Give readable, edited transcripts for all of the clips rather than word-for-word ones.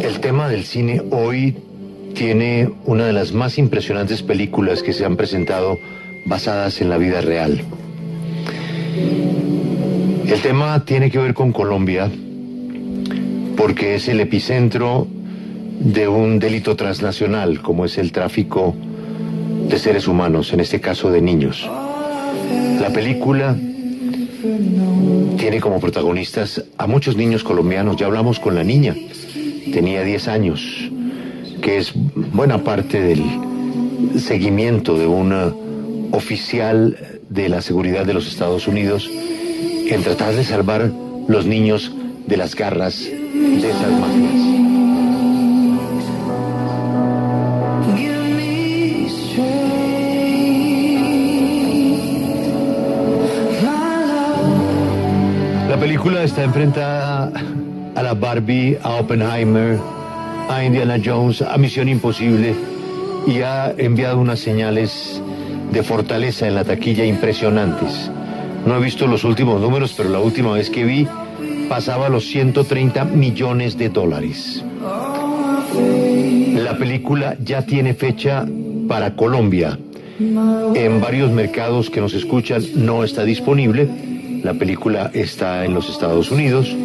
El tema del cine hoy tiene una de las más impresionantes películas que se han presentado basadas en la vida real. El tema tiene que ver con Colombia porque es el epicentro de un delito transnacional como es el tráfico de seres humanos, en este caso de niños. La película tiene como protagonistas a muchos niños colombianos. Ya hablamos con la niña, tenía 10 años, que es buena parte del seguimiento de un oficial de la seguridad de los Estados Unidos en tratar de salvar los niños de las garras de esas mafias. La película está enfrentada a la Barbie, a Oppenheimer, a Indiana Jones, a Misión Imposible, y ha enviado unas señales de fortaleza en la taquilla impresionantes. No he visto los últimos números, pero la última vez que vi pasaba los $130 millones. La película ya tiene fecha para Colombia. En varios mercados que nos escuchan no está disponible. La película está en los Estados Unidos.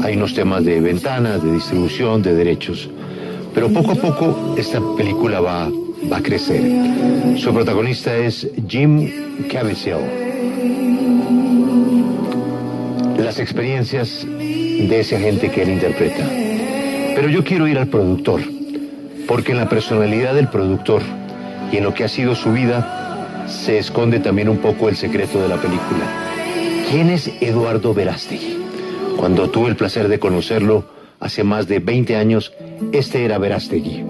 Hay unos temas de ventanas, de distribución, de derechos. Pero poco a poco esta película va a crecer. Su protagonista es Jim Caviezel. Las experiencias de ese agente que él interpreta. Pero yo quiero ir al productor, porque en la personalidad del productor y en lo que ha sido su vida se esconde también un poco el secreto de la película. ¿Quién es Eduardo Verástegui? Cuando tuve el placer de conocerlo hace más de 20 años, este era Verástegui.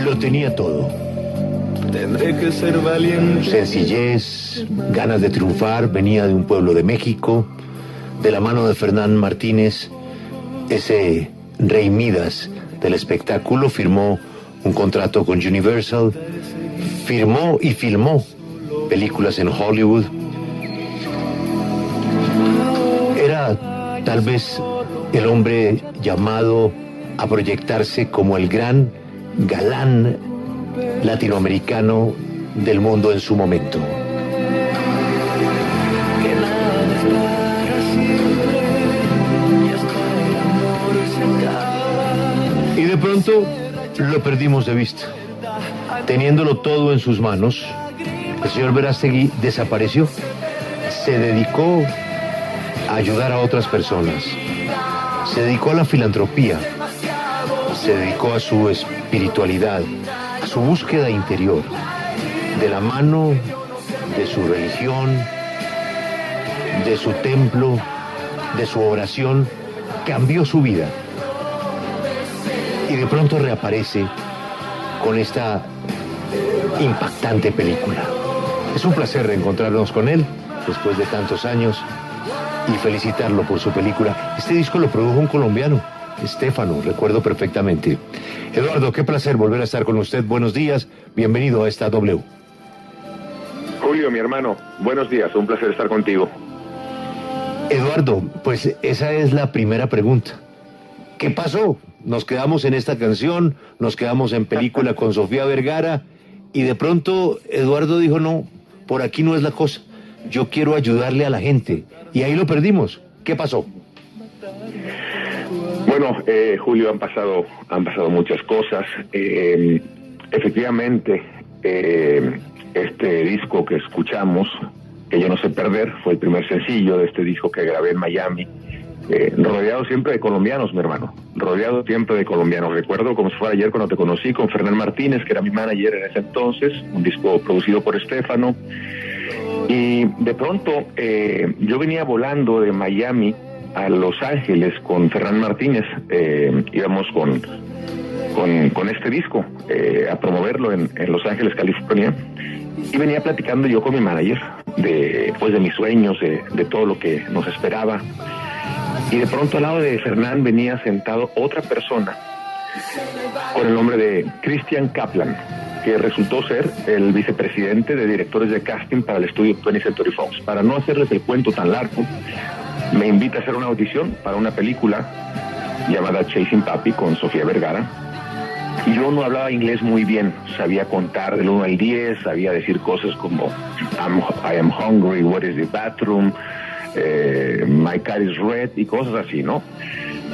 Lo tenía todo. Tendré que ser valiente. Sencillez, ganas de triunfar, venía de un pueblo de México, de la mano de Fernán Martínez, ese rey Midas del espectáculo. Firmó un contrato con Universal, firmó y filmó películas en Hollywood. Era tal vez el hombre llamado a proyectarse como el gran galán latinoamericano del mundo en su momento. Y de pronto lo perdimos de vista. Teniéndolo todo en sus manos, el señor Verástegui desapareció. Se dedicó a ayudar a otras personas. Se dedicó a la filantropía. Se dedicó a su espiritualidad, a su búsqueda interior, de la mano de su religión, de su templo, de su oración. Cambió su vida. Y de pronto reaparece con esta impactante película. Es un placer reencontrarnos con él después de tantos años y felicitarlo por su película. Este disco lo produjo un colombiano, Estefano, recuerdo perfectamente. Eduardo, qué placer volver a estar con usted. Buenos días, bienvenido a esta W. Julio, mi hermano, buenos días, un placer estar contigo. Eduardo, pues esa es la primera pregunta. ¿Qué pasó? Nos quedamos en esta canción, nos quedamos en película con Sofía Vergara y de pronto Eduardo dijo, no, por aquí no es la cosa. Yo quiero ayudarle a la gente. Y ahí lo perdimos. ¿Qué pasó? Bueno, Julio, han pasado muchas cosas. Efectivamente, este disco que escuchamos, que yo no sé perder, fue el primer sencillo de este disco que grabé en Miami. Rodeado siempre de colombianos, mi hermano. Rodeado siempre de colombianos. Recuerdo como si fuera ayer cuando te conocí con Fernán Martínez, que era mi manager en ese entonces, un disco producido por Estefano. Y de pronto yo venía volando de Miami a Los Ángeles con Fernán Martínez. Íbamos con este disco a promoverlo en Los Ángeles, California. Y venía platicando yo con mi manager de mis sueños, de todo lo que nos esperaba. Y de pronto al lado de Fernán venía sentado otra persona con el nombre de Christian Kaplan, que resultó ser el vicepresidente de directores de casting para el estudio 20th Century Fox. Para no hacerles el cuento tan largo, me invita a hacer una audición para una película llamada Chasing Papi con Sofía Vergara. Y yo no hablaba inglés muy bien, sabía contar del 1 al 10, sabía decir cosas como I am hungry, what is the bathroom, my car is red y cosas así, ¿no?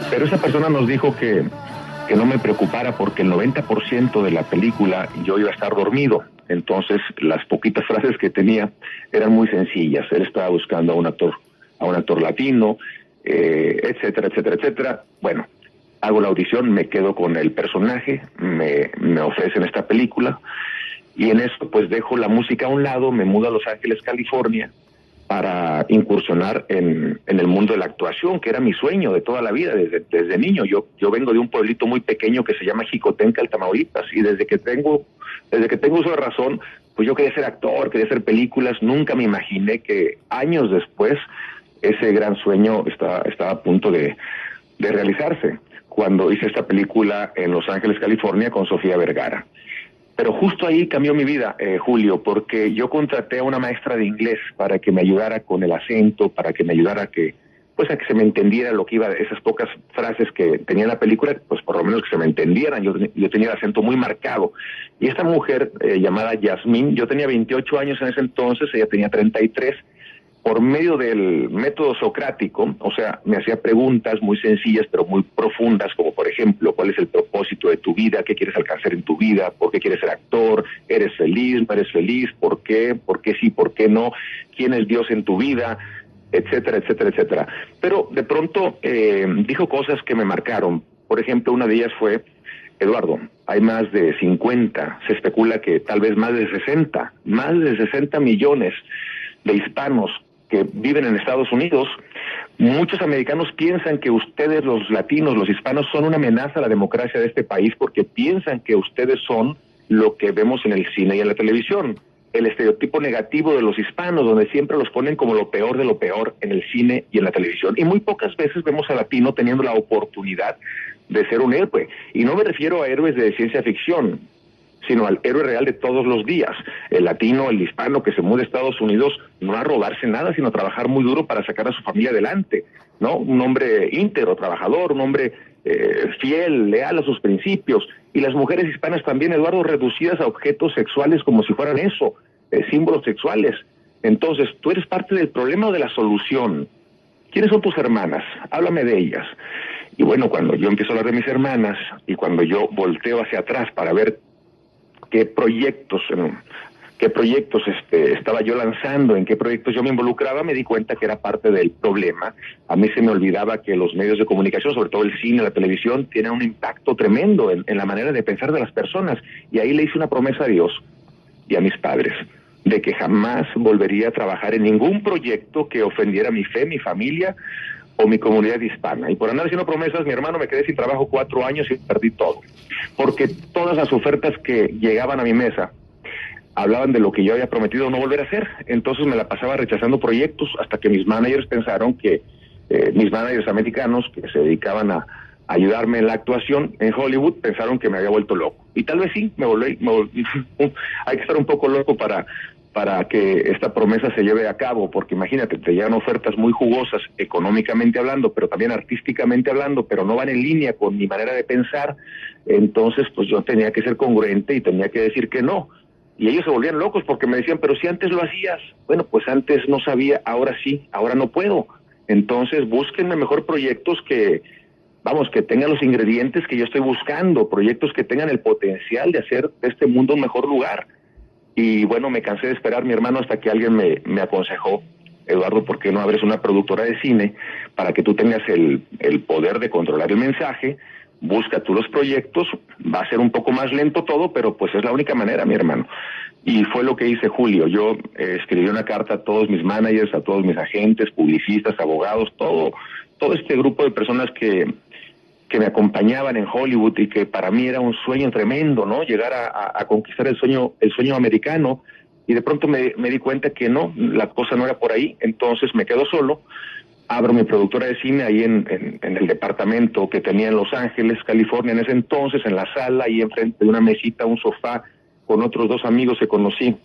Pero esa persona nos dijo que no me preocupara porque el 90% de la película yo iba a estar dormido. Entonces las poquitas frases que tenía eran muy sencillas. Él estaba buscando a un actor latino, etcétera, etcétera, etcétera. Bueno, hago la audición, me quedo con el personaje, me ofrecen esta película y en eso pues dejo la música a un lado, me mudo a Los Ángeles, California, para incursionar en el mundo de la actuación, que era mi sueño de toda la vida, desde niño. Yo vengo de un pueblito muy pequeño que se llama Jicotenca, Tamaulipas, y desde que tengo uso de razón, pues yo quería ser actor, quería hacer películas. Nunca me imaginé que años después ese gran sueño estaba a punto de realizarse, cuando hice esta película en Los Ángeles, California, con Sofía Vergara. Pero justo ahí cambió mi vida, Julio, porque yo contraté a una maestra de inglés para que me ayudara con el acento, para que me ayudara a que se me entendiera lo que iba, esas pocas frases que tenía en la película, pues por lo menos que se me entendieran. Yo tenía el acento muy marcado. Y esta mujer llamada Yasmín, yo tenía 28 años en ese entonces, ella tenía 33, por medio del método socrático, o sea, me hacía preguntas muy sencillas pero muy profundas, como por ejemplo, ¿cuál es el propósito de tu vida? ¿Qué quieres alcanzar en tu vida? ¿Por qué quieres ser actor? ¿Eres feliz? ¿No eres feliz? ¿Por qué? ¿Por qué sí? ¿Por qué no? ¿Quién es Dios en tu vida? Etcétera, etcétera, etcétera. Pero de pronto dijo cosas que me marcaron. Por ejemplo, una de ellas fue: Eduardo, hay más de 50, se especula que tal vez más de 60 millones de hispanos que viven en Estados Unidos. Muchos americanos piensan que ustedes, los latinos, los hispanos, son una amenaza a la democracia de este país porque piensan que ustedes son lo que vemos en el cine y en la televisión. El estereotipo negativo de los hispanos, donde siempre los ponen como lo peor de lo peor en el cine y en la televisión. Y muy pocas veces vemos al latino teniendo la oportunidad de ser un héroe. Y no me refiero a héroes de ciencia ficción, sino al héroe real de todos los días. El latino, el hispano que se muda a Estados Unidos no a robarse nada, sino a trabajar muy duro para sacar a su familia adelante, ¿no? Un hombre íntegro, trabajador, un hombre fiel, leal a sus principios. Y las mujeres hispanas también, Eduardo, reducidas a objetos sexuales como si fueran eso, símbolos sexuales. Entonces, ¿tú eres parte del problema o de la solución? ¿Quiénes son tus hermanas? Háblame de ellas. Y bueno, cuando yo empiezo a hablar de mis hermanas y cuando yo volteo hacia atrás para ver qué proyectos estaba yo lanzando, en qué proyectos yo me involucraba, me di cuenta que era parte del problema. A mí se me olvidaba que los medios de comunicación, sobre todo el cine, la televisión, tienen un impacto tremendo en la manera de pensar de las personas. Y ahí le hice una promesa a Dios y a mis padres, de que jamás volvería a trabajar en ningún proyecto que ofendiera mi fe, mi familia o mi comunidad hispana. Y por andar haciendo promesas, mi hermano, me quedé sin trabajo 4 años y perdí todo. Porque todas las ofertas que llegaban a mi mesa hablaban de lo que yo había prometido no volver a hacer. Entonces me la pasaba rechazando proyectos hasta que mis managers pensaron que, mis managers americanos que se dedicaban a ayudarme en la actuación en Hollywood, pensaron que me había vuelto loco. Y tal vez sí, me volví hay que estar un poco loco para que esta promesa se lleve a cabo, porque imagínate, te llegan ofertas muy jugosas económicamente hablando, pero también artísticamente hablando, pero no van en línea con mi manera de pensar. Entonces pues yo tenía que ser congruente y tenía que decir que no. Y ellos se volvían locos porque me decían, pero si antes lo hacías. Bueno, pues antes no sabía, ahora sí, ahora no puedo. Entonces búsquenme mejor proyectos que tengan los ingredientes que yo estoy buscando, proyectos que tengan el potencial de hacer de este mundo un mejor lugar. Y bueno, me cansé de esperar, mi hermano, hasta que alguien me aconsejó: Eduardo, ¿por qué no abres una productora de cine para que tú tengas el poder de controlar el mensaje? Busca tú los proyectos, va a ser un poco más lento todo, pero pues es la única manera, mi hermano. Y fue lo que hice, Julio. Yo escribí una carta a todos mis managers, a todos mis agentes, publicistas, abogados, todo este grupo de personas que me acompañaban en Hollywood y que para mí era un sueño tremendo, ¿no? Llegar a conquistar el sueño americano. Y de pronto me di cuenta que no, la cosa no era por ahí. Entonces me quedo solo. abro mi productora de cine ahí en el departamento que tenía en Los Ángeles, California, en ese entonces, en la sala, ahí enfrente de una mesita, un sofá, con otros 2 amigos que conocí,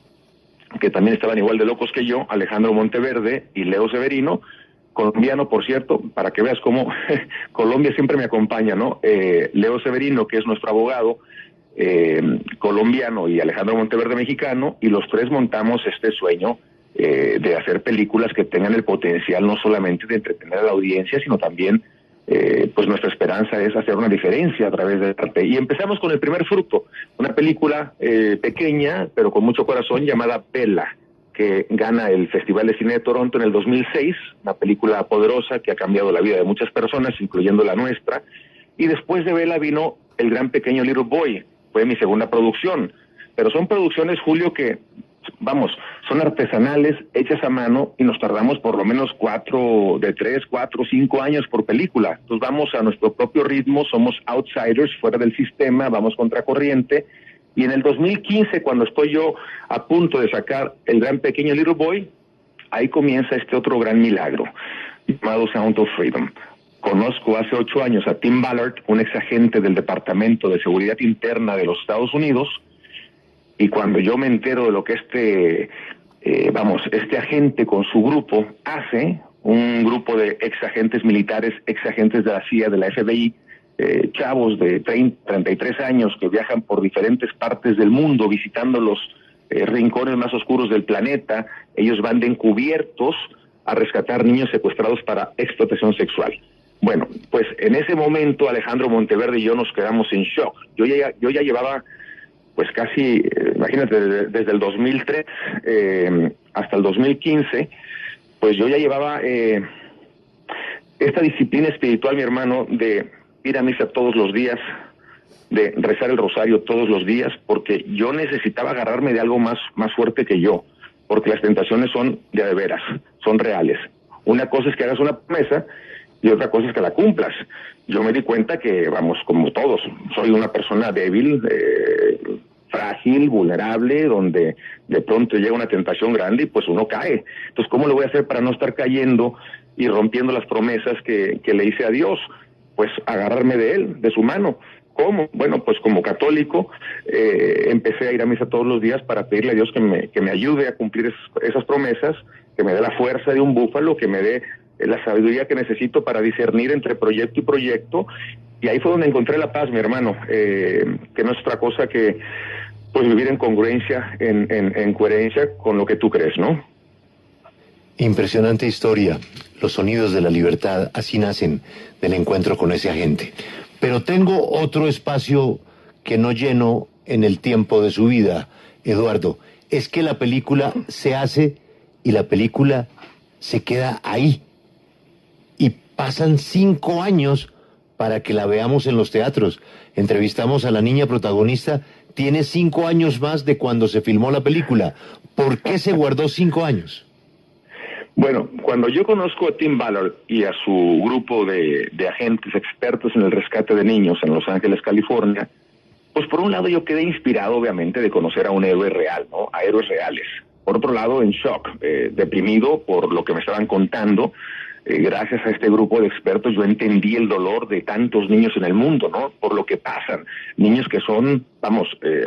que también estaban igual de locos que yo, Alejandro Monteverde y Leo Severino, colombiano, por cierto, para que veas cómo Colombia siempre me acompaña, ¿no? Leo Severino, que es nuestro abogado, colombiano, y Alejandro Monteverde, mexicano, y los 3 montamos este sueño de hacer películas que tengan el potencial no solamente de entretener a la audiencia, sino también, pues nuestra esperanza es hacer una diferencia a través del arte. Y empezamos con el primer fruto, una película pequeña, pero con mucho corazón, llamada Bella, que gana el Festival de Cine de Toronto en el 2006, una película poderosa que ha cambiado la vida de muchas personas, incluyendo la nuestra. Y después de Bella vino El Gran Pequeño Little Boy, fue mi segunda producción. Pero son producciones, Julio, que, vamos, son artesanales, hechas a mano, y nos tardamos por lo menos 3, 4, 5 años por película. Entonces vamos a nuestro propio ritmo, somos outsiders, fuera del sistema, vamos contracorriente. Y en el 2015, cuando estoy yo a punto de sacar El Gran Pequeño Little Boy, ahí comienza este otro gran milagro, llamado Sound of Freedom. Conozco hace 8 años a Tim Ballard, un ex agente del Departamento de Seguridad Interna de los Estados Unidos, y cuando yo me entero de lo que este agente con su grupo hace, un grupo de ex agentes militares, ex agentes de la CIA, de la FBI, chavos de 33 años que viajan por diferentes partes del mundo visitando los rincones más oscuros del planeta, ellos van de encubiertos a rescatar niños secuestrados para explotación sexual. Bueno, pues en ese momento Alejandro Monteverde y yo nos quedamos en shock. Yo ya llevaba, pues casi, imagínate, desde el 2003 hasta el 2015, pues yo ya llevaba esta disciplina espiritual, mi hermano, de ir a misa todos los días, de rezar el rosario todos los días, porque yo necesitaba agarrarme de algo más fuerte que yo, porque las tentaciones son de veras, son reales. Una cosa es que hagas una promesa y otra cosa es que la cumplas. Yo me di cuenta que, vamos, como todos, soy una persona débil, frágil, vulnerable, donde de pronto llega una tentación grande y pues uno cae. Entonces, ¿cómo lo voy a hacer para no estar cayendo y rompiendo las promesas que le hice a Dios? Pues agarrarme de él, de su mano. ¿Cómo? Bueno, pues como católico empecé a ir a misa todos los días para pedirle a Dios que me ayude a cumplir esas promesas, que me dé la fuerza de un búfalo, que me dé la sabiduría que necesito para discernir entre proyecto y proyecto. Y ahí fue donde encontré la paz, mi hermano, que no es otra cosa que pues vivir en congruencia, en coherencia con lo que tú crees, ¿no? Impresionante historia. Los sonidos de la libertad así nacen del encuentro con ese agente. Pero tengo otro espacio que no lleno en el tiempo de su vida, Eduardo. Es que la película se hace y la película se queda ahí. Y pasan 5 años para que la veamos en los teatros. Entrevistamos a la niña protagonista, tiene 5 años más de cuando se filmó la película. ¿Por qué se guardó 5 años? Bueno, cuando yo conozco a Tim Ballard y a su grupo de agentes expertos en el rescate de niños en Los Ángeles, California, pues por un lado yo quedé inspirado, obviamente, de conocer a un héroe real, ¿no? A héroes reales. Por otro lado, en shock, deprimido por lo que me estaban contando. Gracias a este grupo de expertos yo entendí el dolor de tantos niños en el mundo, ¿no? Por lo que pasan. Niños que son,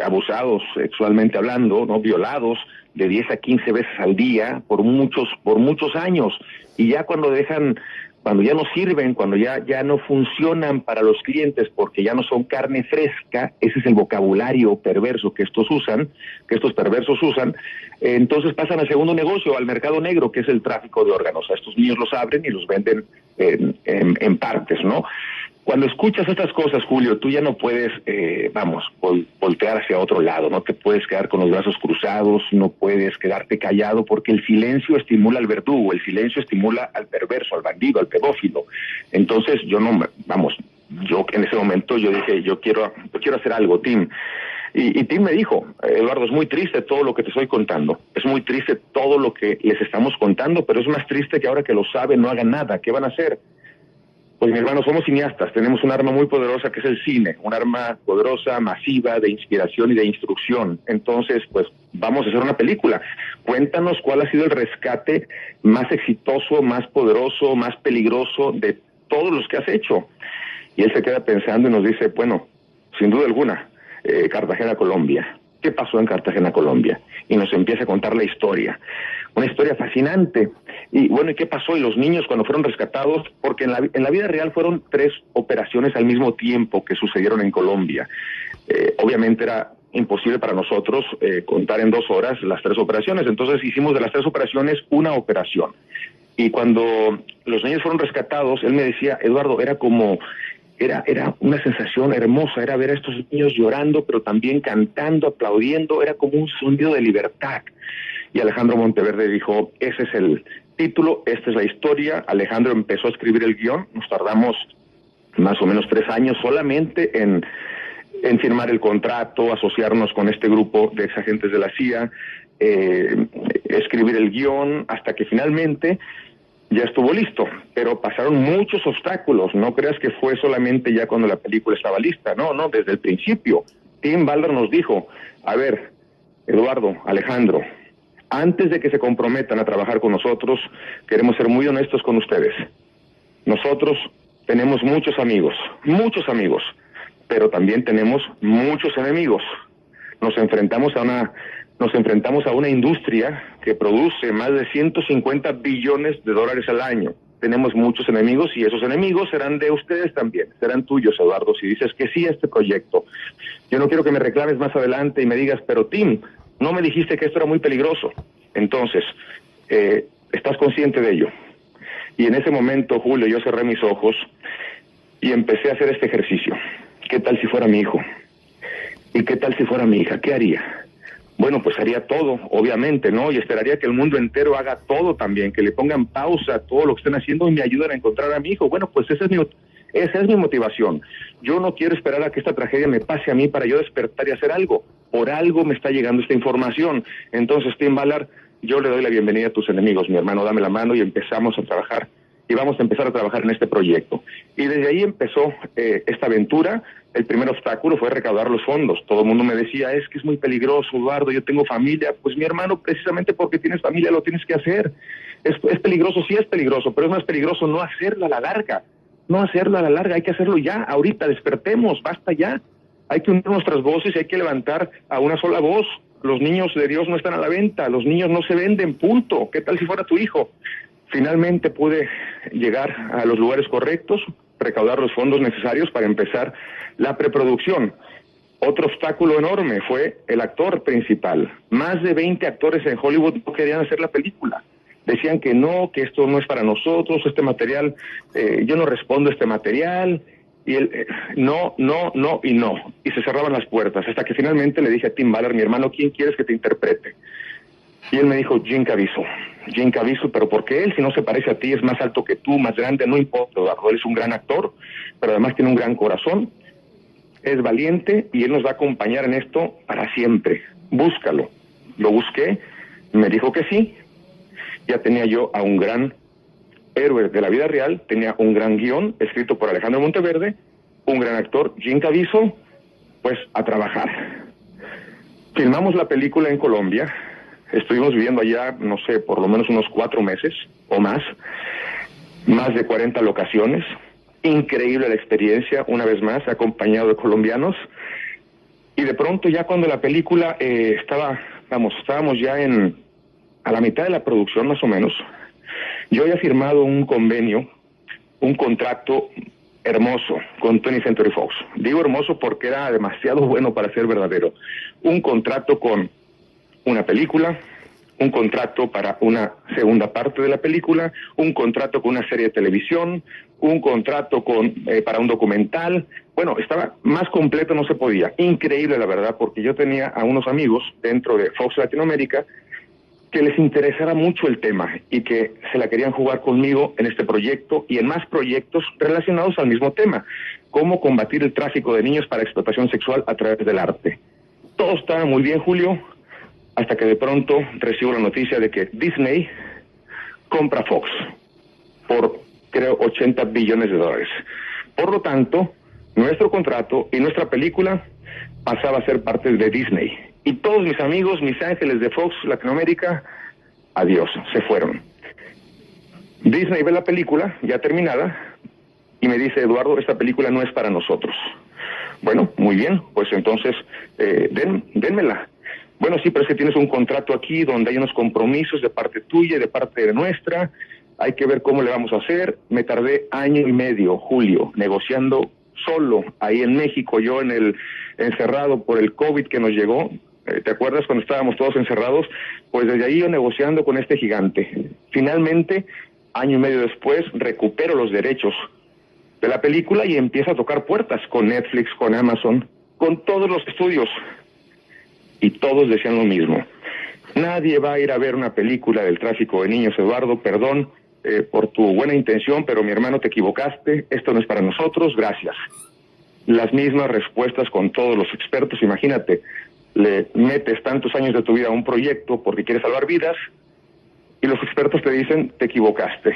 abusados sexualmente hablando, ¿no? Violados de 10 a 15 veces al día por muchos años. Y ya cuando ya no sirven, cuando ya no funcionan para los clientes porque ya no son carne fresca, ese es el vocabulario perverso que estos perversos usan, entonces pasan al segundo negocio, al mercado negro, que es el tráfico de órganos. A estos niños los abren y los venden en partes, ¿no? Cuando escuchas estas cosas, Julio, tú ya no puedes, voltear hacia otro lado, no te puedes quedar con los brazos cruzados, no puedes quedarte callado, porque el silencio estimula al verdugo, el silencio estimula al perverso, al bandido, al pedófilo. Entonces yo en ese momento yo dije, yo quiero hacer algo, Tim. Y Tim me dijo, Eduardo, es muy triste todo lo que te estoy contando, es muy triste todo lo que les estamos contando, pero es más triste que ahora que lo saben no hagan nada. ¿Qué van a hacer? Pues mi hermano, somos cineastas, tenemos un arma muy poderosa que es el cine, un arma poderosa, masiva, de inspiración y de instrucción. Entonces, pues vamos a hacer una película. Cuéntanos cuál ha sido el rescate más exitoso, más poderoso, más peligroso de todos los que has hecho. Y él se queda pensando y nos dice, bueno, sin duda alguna, Cartagena, Colombia. ¿Qué pasó en Cartagena, Colombia? Y nos empieza a contar la historia. Una historia fascinante. Y bueno, ¿y qué pasó? Y los niños cuando fueron rescatados, porque en la vida real fueron 3 operaciones al mismo tiempo que sucedieron en Colombia. Obviamente era imposible para nosotros contar en 2 horas las 3 operaciones. Entonces hicimos de las 3 operaciones una operación. Y cuando los niños fueron rescatados, él me decía, Eduardo, era una sensación hermosa, era ver a estos niños llorando, pero también cantando, aplaudiendo, era como un sonido de libertad. Y Alejandro Monteverde dijo, ese es el título, esta es la historia. Alejandro empezó a escribir el guión, nos tardamos más o menos 3 años solamente en firmar el contrato, asociarnos con este grupo de exagentes de la CIA, escribir el guión, hasta que finalmente ya estuvo listo, pero pasaron muchos obstáculos. No creas que fue solamente ya cuando la película estaba lista, no, desde el principio. Tim Ballard nos dijo, a ver, Eduardo, Alejandro, antes de que se comprometan a trabajar con nosotros, queremos ser muy honestos con ustedes. Nosotros tenemos muchos amigos, pero también tenemos muchos enemigos. Nos enfrentamos a una industria que produce más de 150 billones de dólares al año. Tenemos muchos enemigos y esos enemigos serán de ustedes también, serán tuyos, Eduardo, si dices que sí a este proyecto. Yo no quiero que me reclames más adelante y me digas, pero Tim, no me dijiste que esto era muy peligroso. Entonces, ¿estás consciente de ello? Y en ese momento, Julio, yo cerré mis ojos y empecé a hacer este ejercicio. ¿Qué tal si fuera mi hijo? ¿Y qué tal si fuera mi hija? ¿Qué haría? Bueno, pues haría todo, obviamente, ¿no? Y esperaría que el mundo entero haga todo también, que le pongan pausa a todo lo que estén haciendo y me ayuden a encontrar a mi hijo. Bueno, pues esa es mi motivación. Yo no quiero esperar a que esta tragedia me pase a mí para yo despertar y hacer algo. Por algo me está llegando esta información. Entonces, Tim Ballard, yo le doy la bienvenida a tus enemigos, mi hermano, dame la mano y empezamos a trabajar. Y vamos a empezar a trabajar en este proyecto. Y desde ahí empezó esta aventura. El primer obstáculo fue recaudar los fondos. Todo el mundo me decía, es que es muy peligroso, Eduardo, yo tengo familia. Pues mi hermano, precisamente porque tienes familia lo tienes que hacer. Es peligroso, sí es peligroso, pero es más peligroso no hacerlo a la larga. No hacerlo a la larga, hay que hacerlo ya, ahorita, despertemos, basta ya. Hay que unir nuestras voces y hay que levantar a una sola voz. Los niños de Dios no están a la venta, los niños no se venden, punto. ¿Qué tal si fuera tu hijo? Finalmente pude llegar a los lugares correctos, recaudar los fondos necesarios para empezar la preproducción. Otro obstáculo enorme fue el actor principal. Más de 20 actores en Hollywood no querían hacer la película. Decían que no, que esto no es para nosotros, este material, yo no respondo a este material. Y él, no. Y se cerraban las puertas, hasta que finalmente le dije a Tim Ballard, mi hermano, ¿quién quieres que te interprete? Y él me dijo, Jim Caviezel, pero ¿por qué él? Si no se parece a ti, es más alto que tú, más grande, no importa, Eduardo, él es un gran actor, pero además tiene un gran corazón, es valiente y él nos va a acompañar en esto para siempre. Búscalo. Lo busqué, me dijo que sí, ya tenía yo a un gran héroe de la vida real, tenía un gran guión escrito por Alejandro Monteverde, un gran actor, Jim Caviezel, pues a trabajar. Filmamos la película en Colombia. Estuvimos viviendo allá, no sé, por lo menos unos 4 meses o más de 40 locaciones. Increíble la experiencia, una vez más, acompañado de colombianos. Y de pronto ya cuando la película estábamos ya a la mitad de la producción más o menos, yo había firmado un convenio, un contrato hermoso con 20th Century Fox. Digo hermoso porque era demasiado bueno para ser verdadero. Un contrato con una película, un contrato para una segunda parte de la película, un contrato con una serie de televisión, un contrato para un documental. Bueno, estaba más completo, no se podía. Increíble, la verdad, porque yo tenía a unos amigos dentro de Fox Latinoamérica que les interesara mucho el tema y que se la querían jugar conmigo en este proyecto y en más proyectos relacionados al mismo tema, cómo combatir el tráfico de niños para explotación sexual a través del arte. Todo estaba muy bien, Julio, hasta que de pronto recibo la noticia de que Disney compra Fox por creo, 80 billones de dólares. Por lo tanto, nuestro contrato y nuestra película pasaba a ser parte de Disney. Y todos mis amigos, mis ángeles de Fox Latinoamérica, adiós, se fueron. Disney ve la película, ya terminada, y me dice, Eduardo, esta película no es para nosotros. Bueno, muy bien, pues entonces, dénmela. Bueno, sí, pero es que tienes un contrato aquí donde hay unos compromisos de parte tuya y de parte de nuestra, hay que ver cómo le vamos a hacer. Me tardé 1.5 años, Julio, negociando solo ahí en México, yo encerrado por el COVID que nos llegó. ¿Te acuerdas cuando estábamos todos encerrados? Pues desde ahí yo negociando con este gigante. Finalmente, 1.5 años después, recupero los derechos de la película y empiezo a tocar puertas con Netflix, con Amazon, con todos los estudios. Y todos decían lo mismo. Nadie va a ir a ver una película del tráfico de niños, Eduardo, perdón por tu buena intención, pero mi hermano, te equivocaste, esto no es para nosotros, gracias. Las mismas respuestas con todos los expertos. Imagínate, le metes tantos años de tu vida a un proyecto porque quieres salvar vidas y los expertos te dicen, te equivocaste,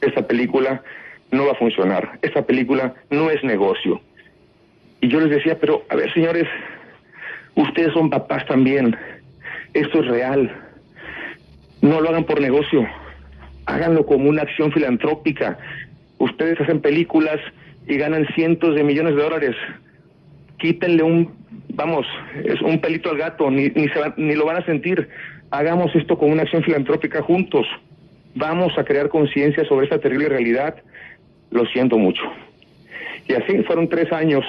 esta película no va a funcionar, esta película no es negocio. Y yo les decía, pero a ver, señores, ustedes son papás también, esto es real, no lo hagan por negocio, háganlo como una acción filantrópica. Ustedes hacen películas y ganan cientos de millones de dólares, quítenle es un pelito al gato, ni lo van a sentir. Hagamos esto como una acción filantrópica juntos, vamos a crear conciencia sobre esta terrible realidad. Lo siento mucho. Y así fueron 3 años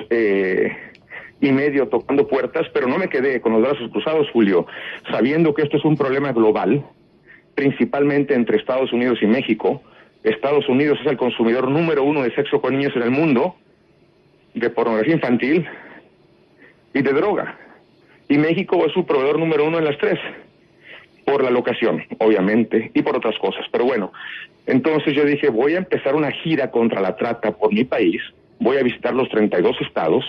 y medio tocando puertas, pero no me quedé con los brazos cruzados, Julio, sabiendo que esto es un problema global, principalmente entre Estados Unidos y México. Estados Unidos es el consumidor número 1 de sexo con niños en el mundo, de pornografía infantil y de droga. Y México es su proveedor número 1 en las 3, por la locación, obviamente, y por otras cosas. Pero bueno, entonces yo dije, voy a empezar una gira contra la trata por mi país, voy a visitar los 32 estados,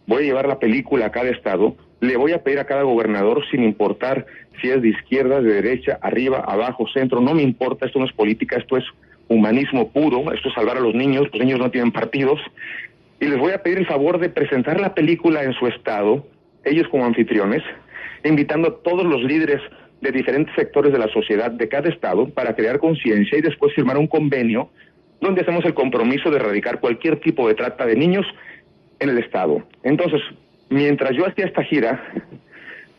voy a llevar la película a cada estado, le voy a pedir a cada gobernador, sin importar si es de izquierda, de derecha, arriba, abajo, centro, no me importa, esto no es política, esto es humanismo puro, esto es salvar a los niños no tienen partidos, y les voy a pedir el favor de presentar la película en su estado, ellos como anfitriones, invitando a todos los líderes de diferentes sectores de la sociedad de cada estado para crear conciencia y después firmar un convenio donde hacemos el compromiso de erradicar cualquier tipo de trata de niños en el estado. Entonces, mientras yo hacía esta gira,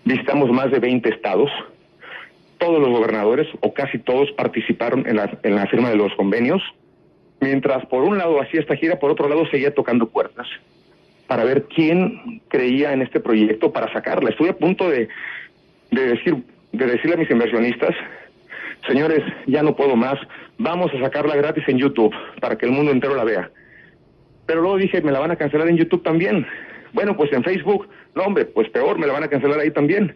visitamos más de 20 estados, todos los gobernadores, o casi todos, participaron en la firma de los convenios, mientras por un lado hacía esta gira, por otro lado seguía tocando puertas para ver quién creía en este proyecto para sacarla. Estuve a punto de decirle a mis inversionistas, señores, ya no puedo más, vamos a sacarla gratis en YouTube para que el mundo entero la vea. Pero luego dije, me la van a cancelar en YouTube también. Bueno, pues en Facebook, no hombre, pues peor, me la van a cancelar ahí también.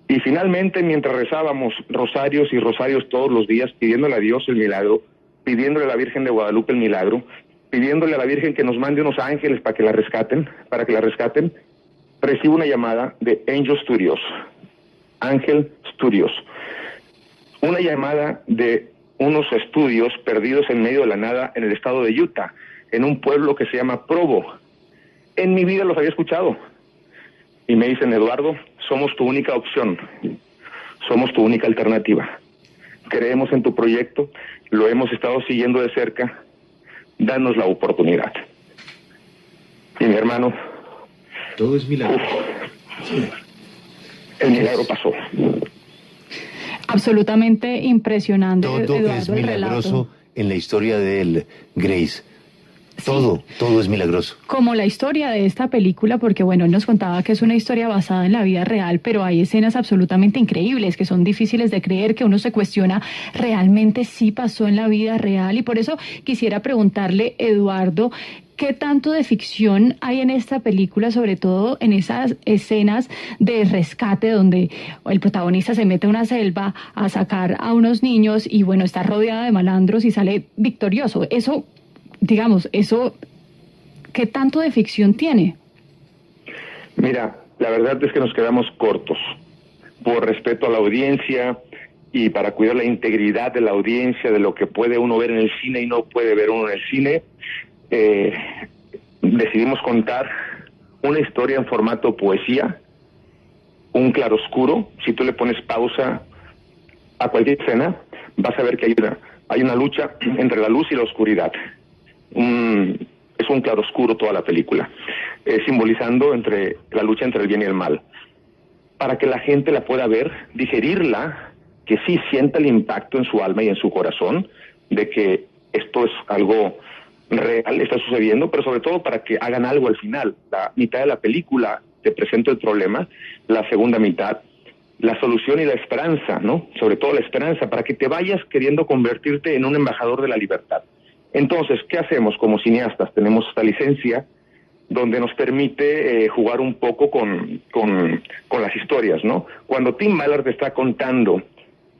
Y finalmente, mientras rezábamos rosarios y rosarios todos los días, pidiéndole a Dios el milagro, pidiéndole a la Virgen de Guadalupe el milagro, pidiéndole a la Virgen que nos mande unos ángeles para que la rescaten, recibo una llamada de Angel Studios, una llamada de unos estudios perdidos en medio de la nada en el estado de Utah, en un pueblo que se llama Provo. En mi vida los había escuchado. Y me dicen, Eduardo, somos tu única opción, somos tu única alternativa. Creemos en tu proyecto, lo hemos estado siguiendo de cerca, danos la oportunidad. Y mi hermano... Todo es milagro. El milagro pasó. Absolutamente impresionante. Todo Eduardo, es milagroso en la historia de él, Grace. Todo es milagroso. Como la historia de esta película, porque bueno, él nos contaba que es una historia basada en la vida real, pero hay escenas absolutamente increíbles que son difíciles de creer, que uno se cuestiona, realmente sí pasó en la vida real. Y por eso quisiera preguntarle, Eduardo, ¿qué tanto de ficción hay en esta película, sobre todo en esas escenas de rescate donde el protagonista se mete a una selva a sacar a unos niños y bueno, está rodeada de malandros y sale victorioso? Eso, digamos, ¿qué tanto de ficción tiene? Mira, la verdad es que nos quedamos cortos, por respeto a la audiencia y para cuidar la integridad de la audiencia, de lo que puede uno ver en el cine y no puede ver uno en el cine, decidimos contar una historia en formato poesía, un claroscuro. Si tú le pones pausa a cualquier escena, vas a ver que hay una lucha entre la luz y la oscuridad. Es un claroscuro toda la película, simbolizando la lucha entre el bien y el mal. Para que la gente la pueda ver, digerirla, que sí sienta el impacto en su alma y en su corazón de que esto es algo real, está sucediendo, pero sobre todo para que hagan algo al final. La mitad de la película te presenta el problema, la segunda mitad la solución y la esperanza, ¿no? Sobre todo la esperanza, para que te vayas queriendo convertirte en un embajador de la libertad. Entonces, ¿qué hacemos como cineastas? Tenemos esta licencia donde nos permite jugar un poco con las historias, ¿no? Cuando Tim Ballard te está contando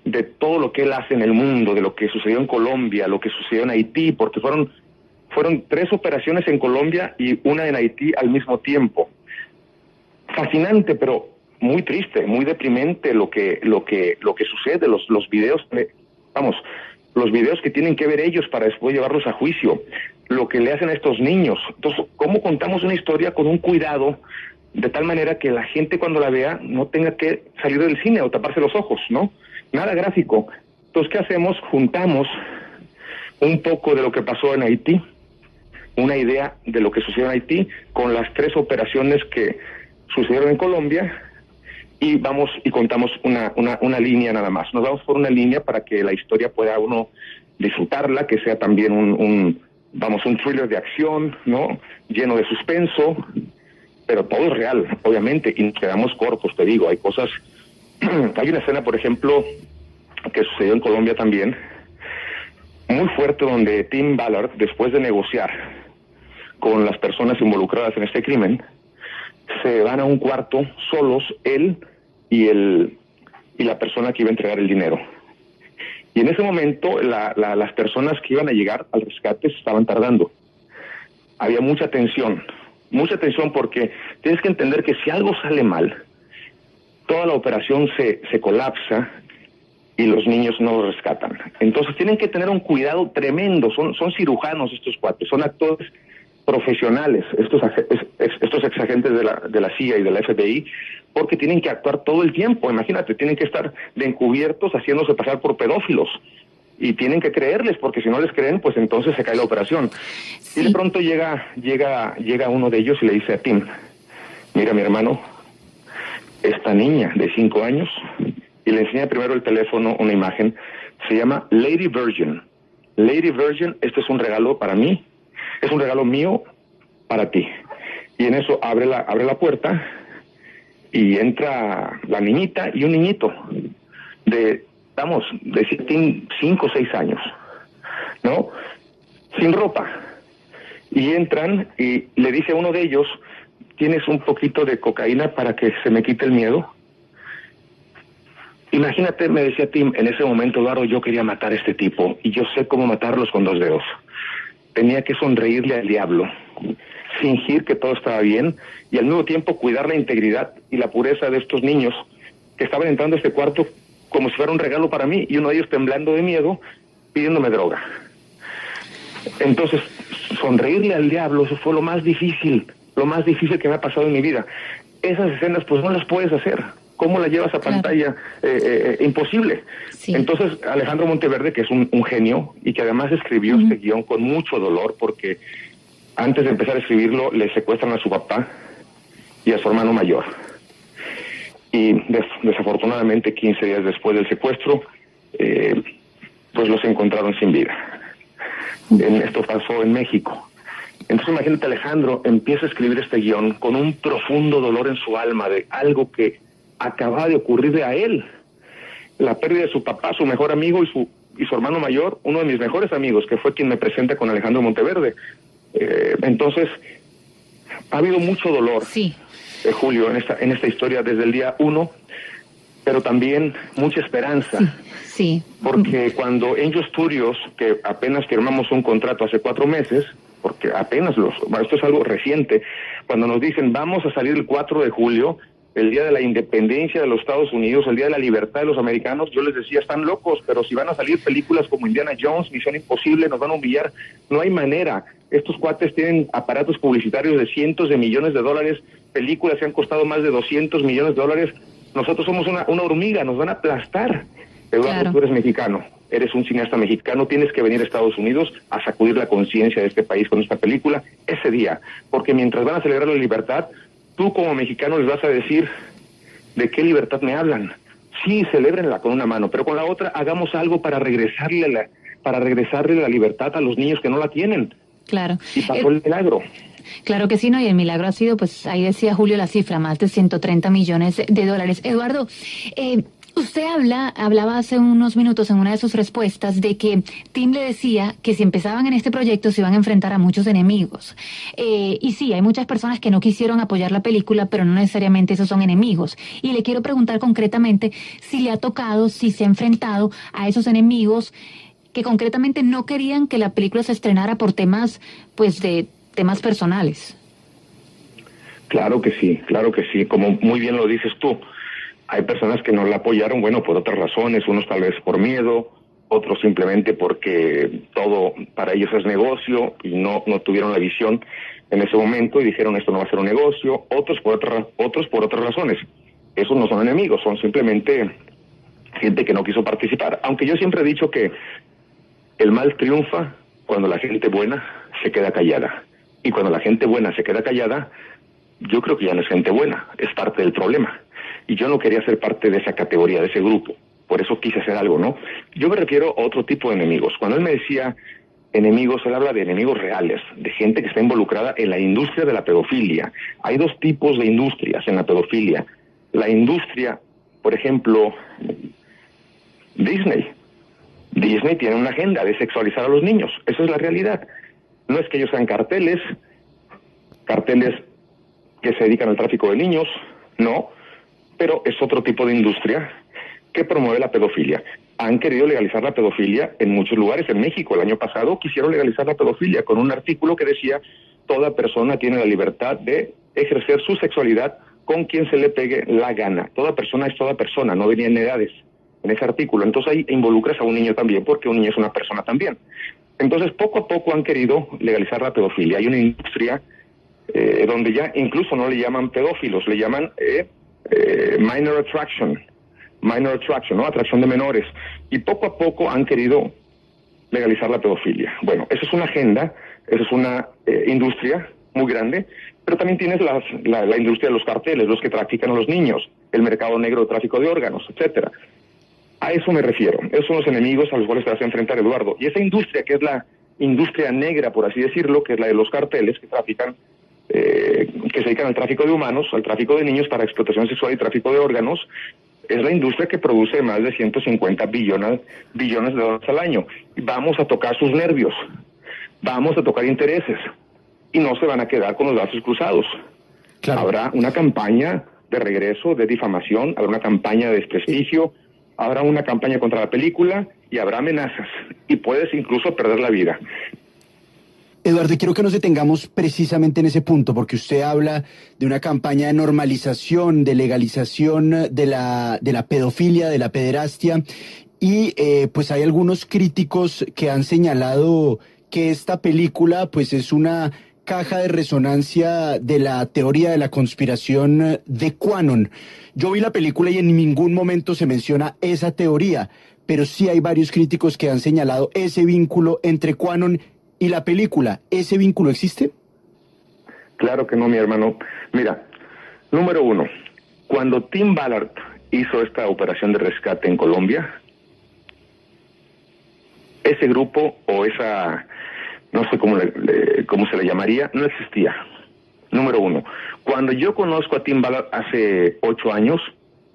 de todo lo que él hace en el mundo, de lo que sucedió en Colombia, lo que sucedió en Haití, porque fueron 3 operaciones en Colombia y una en Haití al mismo tiempo. Fascinante, pero muy triste, muy deprimente lo que sucede, los videos, los videos que tienen que ver ellos para después llevarlos a juicio, lo que le hacen a estos niños. Entonces, ¿cómo contamos una historia con un cuidado de tal manera que la gente cuando la vea no tenga que salir del cine o taparse los ojos, ¿no? Nada gráfico. Entonces, ¿qué hacemos? Juntamos un poco de lo que pasó en Haití, una idea de lo que sucedió en Haití, con las 3 operaciones que sucedieron en Colombia, y vamos y contamos una línea nada más. Nos vamos por una línea para que la historia pueda uno disfrutarla, que sea también un thriller de acción, ¿no? Lleno de suspenso, pero todo es real, obviamente, y nos quedamos cortos, te digo, hay cosas. Hay una escena, por ejemplo, que sucedió en Colombia también, muy fuerte, donde Tim Ballard, después de negociar con las personas involucradas en este crimen, se van a un cuarto solos, él y la persona que iba a entregar el dinero. Y en ese momento las personas que iban a llegar al rescate se estaban tardando. Había mucha tensión porque tienes que entender que si algo sale mal, toda la operación se colapsa y los niños no los rescatan. Entonces tienen que tener un cuidado tremendo. Son cirujanos estos cuates, son actores profesionales, estos exagentes de la CIA y de la FBI, porque tienen que actuar todo el tiempo. Imagínate, tienen que estar de encubiertos haciéndose pasar por pedófilos y tienen que creerles, porque si no les creen, pues entonces se cae la operación. Sí. Y de pronto llega uno de ellos y le dice a Tim: mira, mi hermano, esta niña de 5 años, y le enseña primero el teléfono, una imagen, se llama Lady Virgin. Lady Virgin, este es un regalo para mí, es un regalo mío para ti. Y en eso abre la puerta y entra la niñita y un niñito de 5 o 6 años, ¿no? Sin ropa. Y entran y le dice a uno de ellos: ¿tienes un poquito de cocaína para que se me quite el miedo? Imagínate, me decía Tim, en ese momento, Eduardo, yo quería matar a este tipo y yo sé cómo matarlos con 2 dedos. Tenía que sonreírle al diablo, fingir que todo estaba bien y al mismo tiempo cuidar la integridad y la pureza de estos niños que estaban entrando a este cuarto como si fuera un regalo para mí, y uno de ellos temblando de miedo pidiéndome droga. Entonces, sonreírle al diablo, eso fue lo más difícil que me ha pasado en mi vida. Esas escenas pues no las puedes hacer. ¿Cómo la llevas a pantalla? Imposible. Sí. Entonces, Alejandro Monteverde, que es un genio y que además escribió este guión con mucho dolor, porque antes de empezar a escribirlo le secuestran a su papá y a su hermano mayor. Y desafortunadamente 15 días después del secuestro, pues los encontraron sin vida. Esto pasó en México. Entonces imagínate, Alejandro empieza a escribir este guión con un profundo dolor en su alma de algo que acaba de ocurrirle a él. La pérdida de su papá, su mejor amigo, y su hermano mayor, uno de mis mejores amigos, que fue quien me presenta con Alejandro Monteverde. Entonces, ha habido mucho dolor, sí, Julio, en esta historia desde el día 1, pero también mucha esperanza. Sí, sí. Porque cuando Angel Studios, que apenas firmamos un contrato hace 4 meses, porque apenas esto es algo reciente, cuando nos dicen vamos a salir el 4 de julio, el día de la independencia de los Estados Unidos, el día de la libertad de los americanos, yo les decía, están locos, pero si van a salir películas como Indiana Jones, Misión Imposible, nos van a humillar, no hay manera. Estos cuates tienen aparatos publicitarios de cientos de millones de dólares, películas que han costado más de 200 millones de dólares, nosotros somos una hormiga, nos van a aplastar. Eduardo, claro. Tú eres mexicano, eres un cineasta mexicano, tienes que venir a Estados Unidos a sacudir la conciencia de este país con esta película ese día, porque mientras van a celebrar la libertad, tú como mexicano les vas a decir, ¿de qué libertad me hablan? Sí, celébrenla con una mano, pero con la otra hagamos algo para regresarle la libertad a los niños que no la tienen. Claro. Y pasó el milagro. Claro que sí, ¿no? Y el milagro ha sido, pues ahí decía Julio la cifra, más de 130 millones de dólares. Eduardo, usted hablaba hace unos minutos en una de sus respuestas de que Tim le decía que si empezaban en este proyecto se iban a enfrentar a muchos enemigos. Y sí, hay muchas personas que no quisieron apoyar la película, pero no necesariamente esos son enemigos. Y le quiero preguntar concretamente si le ha tocado, si se ha enfrentado a esos enemigos que concretamente no querían que la película se estrenara por temas, pues, de temas personales. Claro que sí, como muy bien lo dices tú. Hay personas que no la apoyaron, bueno, por otras razones, unos tal vez por miedo, otros simplemente porque todo para ellos es negocio y no tuvieron la visión en ese momento y dijeron esto no va a ser un negocio, otros por otras razones. Esos no son enemigos, son simplemente gente que no quiso participar. Aunque yo siempre he dicho que el mal triunfa cuando la gente buena se queda callada. Y cuando la gente buena se queda callada, yo creo que ya no es gente buena, es parte del problema. Y yo no quería ser parte de esa categoría, de ese grupo. Por eso quise hacer algo, ¿no? Yo me refiero a otro tipo de enemigos. Cuando él me decía enemigos, él habla de enemigos reales, de gente que está involucrada en la industria de la pedofilia. Hay dos tipos de industrias en la pedofilia. La industria, por ejemplo, Disney. Disney tiene una agenda de sexualizar a los niños. Esa es la realidad. No es que ellos sean carteles que se dedican al tráfico de niños, no, pero es otro tipo de industria que promueve la pedofilia. Han querido legalizar la pedofilia en muchos lugares. En México, el año pasado, quisieron legalizar la pedofilia con un artículo que decía toda persona tiene la libertad de ejercer su sexualidad con quien se le pegue la gana. Toda persona es toda persona, no venían edades en ese artículo. Entonces ahí involucras a un niño también, porque un niño es una persona también. Entonces poco a poco han querido legalizar la pedofilia. Hay una industria donde ya incluso no le llaman pedófilos, le llaman minor attraction, ¿no? Atracción de menores. Y poco a poco han querido legalizar la pedofilia. Bueno, esa es una agenda, esa es una industria muy grande, pero también tienes la industria de los carteles, los que trafican a los niños, el mercado negro de tráfico de órganos, etcétera. A eso me refiero. Esos son los enemigos a los cuales te vas a enfrentar, Eduardo. Y esa industria, que es la industria negra, por así decirlo, que es la de los carteles que trafican, que se dedican al tráfico de humanos, al tráfico de niños para explotación sexual y tráfico de órganos, es la industria que produce más de 150 billones de dólares al año. Vamos a tocar sus nervios, vamos a tocar intereses, y no se van a quedar con los brazos cruzados. Claro. Habrá una campaña de regreso, de difamación, habrá una campaña de desprestigio, habrá una campaña contra la película y habrá amenazas, y puedes incluso perder la vida. Eduardo, quiero que nos detengamos precisamente en ese punto, porque usted habla de una campaña de normalización, de legalización de la pedofilia, de la pederastia, y pues hay algunos críticos que han señalado que esta película pues es una caja de resonancia de la teoría de la conspiración de QAnon. Yo vi la película y en ningún momento se menciona esa teoría, pero sí hay varios críticos que han señalado ese vínculo entre QAnon y la película. ¿Ese vínculo existe? Claro que no, mi hermano. Mira, número uno, cuando Tim Ballard hizo esta operación de rescate en Colombia, ese grupo o esa, no sé cómo se le llamaría, no existía. Número uno, cuando yo conozco a Tim Ballard hace 8 años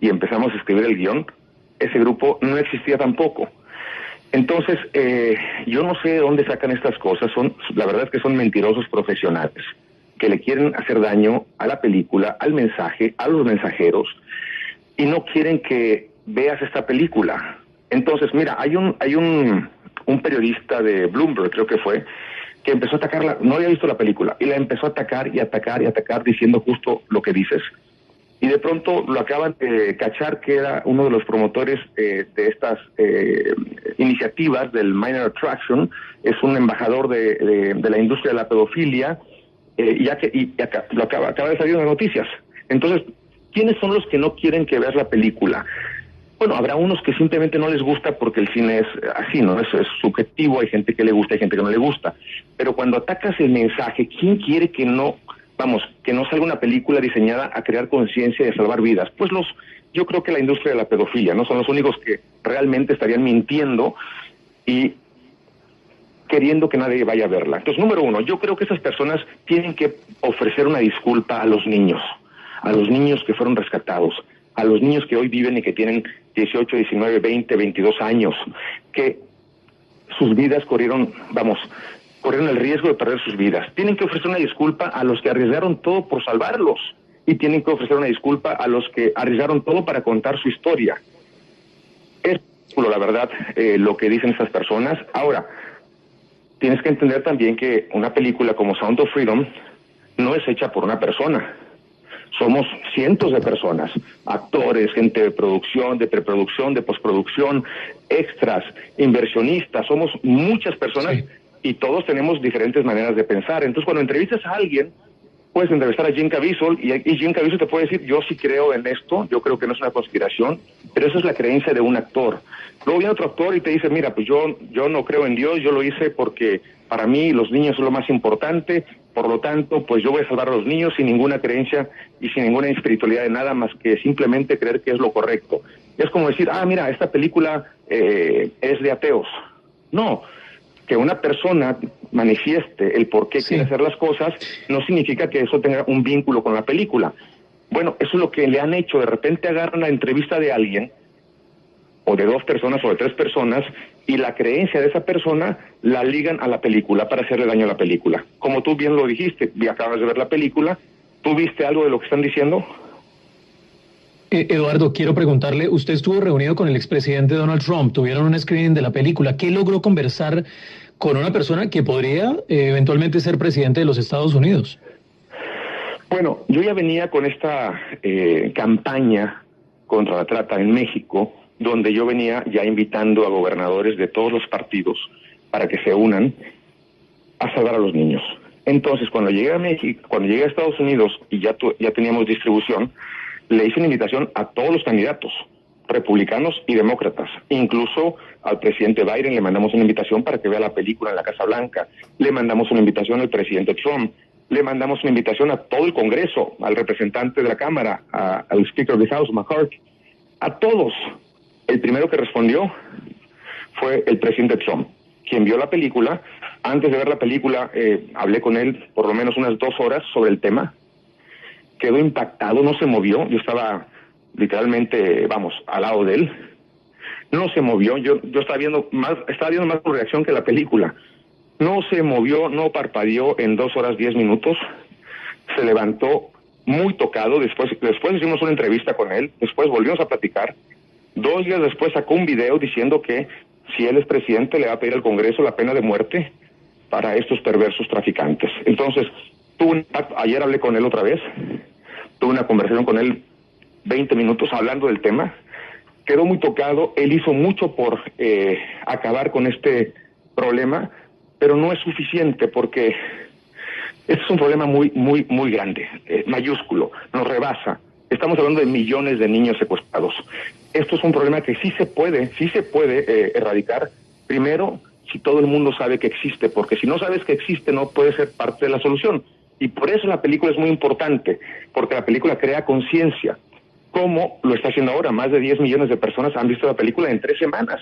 y empezamos a escribir el guión, ese grupo no existía tampoco. Entonces, yo no sé de dónde sacan estas cosas. La verdad es que son mentirosos profesionales que le quieren hacer daño a la película, al mensaje, a los mensajeros, y no quieren que veas esta película. Entonces, mira, hay un periodista de Bloomberg, creo que fue, que empezó a atacarla, no había visto la película, y la empezó a atacar y atacar y atacar, diciendo justo lo que dices. y de pronto lo acaban de cachar que era uno de los promotores de estas iniciativas del Minor Attraction, es un embajador de la industria de la pedofilia, acaba de salir en las noticias. Entonces, ¿quiénes son los que no quieren que veas la película? Bueno, habrá unos que simplemente no les gusta porque el cine es así, ¿no? Es subjetivo, hay gente que le gusta, hay gente que no le gusta. Pero cuando atacas el mensaje, ¿quién quiere que no salga una película diseñada a crear conciencia y a salvar vidas? Pues yo creo que la industria de la pedofilia, ¿no? Son los únicos que realmente estarían mintiendo y queriendo que nadie vaya a verla. Entonces, número uno, yo creo que esas personas tienen que ofrecer una disculpa a los niños que fueron rescatados, a los niños que hoy viven y que tienen 18, 19, 20, 22 años, que sus vidas corrieron el riesgo de perder sus vidas. Tienen que ofrecer una disculpa a los que arriesgaron todo por salvarlos y tienen que ofrecer una disculpa a los que arriesgaron todo para contar su historia. Es la verdad lo que dicen estas personas. Ahora, tienes que entender también que una película como Sound of Freedom no es hecha por una persona. Somos cientos de personas, actores, gente de producción, de preproducción, de postproducción, extras, inversionistas, somos muchas personas, sí, y todos tenemos diferentes maneras de pensar. Entonces, cuando entrevistas a alguien, puedes entrevistar a Jim Caviezel y Jim Caviezel te puede decir, yo sí creo en esto, yo creo que no es una conspiración, pero esa es la creencia de un actor. Luego viene otro actor y te dice, mira, pues yo no creo en Dios, yo lo hice porque para mí los niños son lo más importante, por lo tanto, pues yo voy a salvar a los niños sin ninguna creencia y sin ninguna espiritualidad de nada más que simplemente creer que es lo correcto. Es como decir, mira, esta película es de ateos. No, que una persona manifieste el por qué quiere hacer las cosas no significa que eso tenga un vínculo con la película. Bueno, eso es lo que le han hecho. De repente agarran la entrevista de alguien, o de 2 personas o de 3 personas, y la creencia de esa persona la ligan a la película para hacerle daño a la película. Como tú bien lo dijiste, acabas de ver la película, ¿tú viste algo de lo que están diciendo? Eduardo, quiero preguntarle, usted estuvo reunido con el expresidente Donald Trump, tuvieron un screening de la película, ¿qué logró conversar con una persona que podría eventualmente ser presidente de los Estados Unidos? Bueno, yo ya venía con esta campaña contra la trata en México, donde yo venía ya invitando a gobernadores de todos los partidos para que se unan a salvar a los niños. Entonces, cuando llegué a México, cuando llegué a Estados Unidos y ya teníamos distribución, le hice una invitación a todos los candidatos, republicanos y demócratas. Incluso al presidente Biden le mandamos una invitación para que vea la película en la Casa Blanca. Le mandamos una invitación al presidente Trump. Le mandamos una invitación a todo el Congreso, al representante de la Cámara, al Speaker of the House, McCarthy, a todos. El primero que respondió fue el presidente Trump, quien vio la película. Antes de ver la película, hablé con él por lo menos unas 2 horas sobre el tema. Quedó impactado, no se movió. Yo estaba literalmente, al lado de él. No se movió. Yo estaba viendo más su reacción que la película. No se movió, no parpadeó en 2 horas 10 minutos. Se levantó muy tocado. Después hicimos una entrevista con él. Después volvimos a platicar. 2 días después sacó un video diciendo que si él es presidente le va a pedir al Congreso la pena de muerte para estos perversos traficantes. Entonces, ayer hablé con él otra vez, tuve una conversación con él 20 minutos hablando del tema, quedó muy tocado, él hizo mucho por acabar con este problema, pero no es suficiente porque este es un problema muy, muy, muy grande, mayúsculo, nos rebasa. Estamos hablando de millones de niños secuestrados. Esto es un problema que sí se puede erradicar. Primero, si todo el mundo sabe que existe, porque si no sabes que existe, no puede ser parte de la solución. Y por eso la película es muy importante, porque la película crea conciencia. ¿Cómo lo está haciendo ahora? Más de 10 millones de personas han visto la película en 3 semanas.